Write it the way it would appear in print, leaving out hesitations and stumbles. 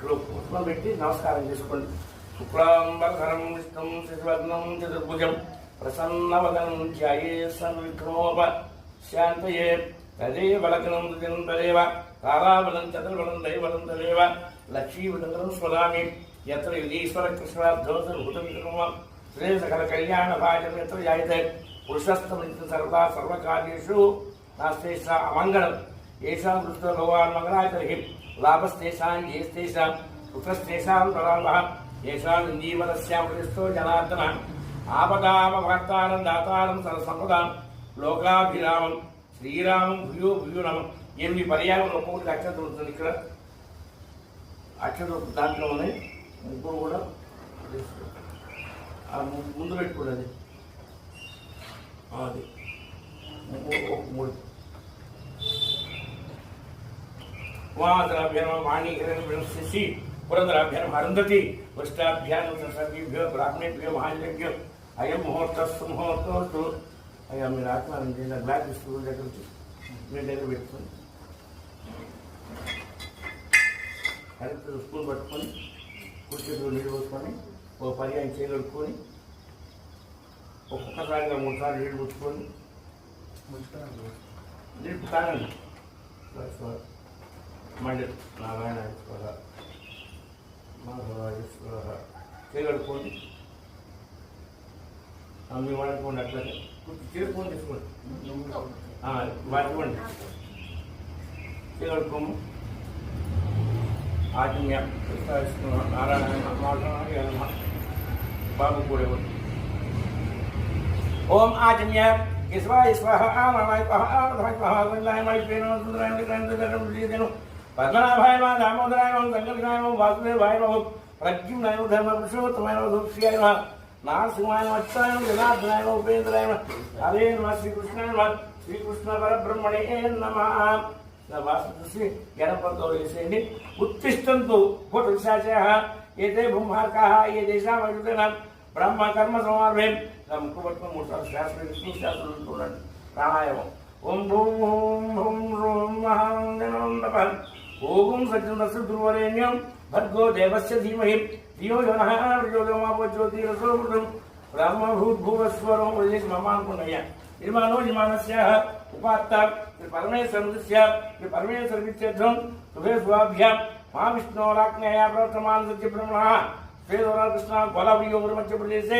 పుష్పం పెట్టి నమస్కారం చేసుకోండి. శుక్లాంబరధరం విష్ణుం శశివర్ణం చతుర్భుజం ప్రసన్నవదనం ధ్యాయే సన్విక్రమోప శాంతయే తదేవ లగ్నం దుజం తదేవ తారాబలం చతుర్బలం దైవబలం తదేవ లక్ష్మీబలం స్మరామి యత్ర యుగీశ్వర కృష్ణార్థోసర్భుతం విక్రమం శ్రీ సకల కళ్యాణ భాజం యత్ర జాయతే పురుషస్తమిత సర్వదా సర్వకార్యేషు నాస్తేష అమంగళం येषां कृष्ण भगवान् मंगलाचरिः लाभस्तेषां येस्तेषां पुत्रस्तेषां तदाल्भः येषां जीवनस्यां कृष्णो जनार्दनः आपदामभक्तानं दातारं सर्वसम्पदां लोकाभिरामं శ్రీరామం భూయో భూయో నమ. 8 పర్యాయం ఒక్కొక్కటి అక్షరం ఉంటుంది. ఇక్కడ అక్షరం దాంట్లో ఉన్నాయి. ముగ్గురు కూడా ముందు పెట్టుకోండి. అది మూడు उमादराभ्याम वाणी हिरण्यभ्यं शशि पुरंदराभ्याम अरुंधति वृष्टाभ्याम सर्वेभ्यो ब्राह्मणेभ्यो महाजनेभ्यो अयं मुहूर्तः सुमुहूर्तोऽस्तु. अयं మీరు ఆత్మను చేసిన బ్లాక్ స్కూల్ దగ్గర మీ దగ్గర పెట్టుకొని కరెక్ట్ స్కూల్ పట్టుకొని కుర్చీలో నీళ్ళు పోసుకొని ఓ పర్యాయం చేయగలుగుకొని ఒక్కొక్కసారిగా 3 సార్లు నీళ్ళు పోసుకొని నీళ్ళు తాగండి. మండలి నారాయణేశ్వర మాధవేశ్వర చేయగలుగుకోండి. మీ వాడుకోండి. అట్లనే చేసుకొని తీసుకోండి. వాడుకోండి చేయగలుగుకోము. ఆజ్ఞ నారాయణ మాధవ బాబు కూడా ఓం ఆజ్ఞ ఈశ్వరాయ స్వాహ ఆమనాయ స్వాహ ఆమనాయ స్వాహ వల్లాయ మైత్రేణ సుందరాయ మైత్రేణ పద్మనాభాయ నమః దామోదరాయ నమః సంకర్షణాయ నమః వాసుదేవాయ నమః ప్రద్యుమ్నాయ నమః ధర్మ పురుషోత్తమాయ నమః దుఃఖ్యాయ నమః నారసింహాయ నమః అచ్యుతాయ నమః జనార్దనాయ నమః ఉపేంద్రాయ నమః హరే నమః శ్రీకృష్ణాయ నమః శ్రీకృష్ణ పరబ్రహ్మణే నమః. వాసు గణపతితో వేసేయండి. ఉత్తిష్టంతు భూతశాచయః ఏతే భూమార్కాః ఏ దేశాం అయుధేన బ్రహ్మ కర్మ సమార్భే. ముక్కు పట్టుకుని 3 సార్లు శాస్త్రం విష్ణు శాస్త్రం చూడండి. ప్రాణాయామం ఓం భూం హూం హుం రూం మహాం జనందప ఓం సజ్జనస్సు ధ్రువరేణ్యం భర్గో దేవస్య ధీమహి ధియో యో నః ప్రచోదయామాపో జ్యోతిరసోమృతం బ్రహ్మభూద్భువస్వరం వదిలేసి మమ అనుకున్నయ్యా. నిర్మాణో నిర్మాణస్యాః ఉపాత్త పరమేశ్వరస్య పరమేశ్వరమిత్యర్థం శుభే శుభాభ్యాం మా విష్ణోరాజ్ఞయా ప్రవర్తమాన సత్య బ్రహ్మణः శ్రీ కృష్ణ గోదావరి మధ్యప్రదేశే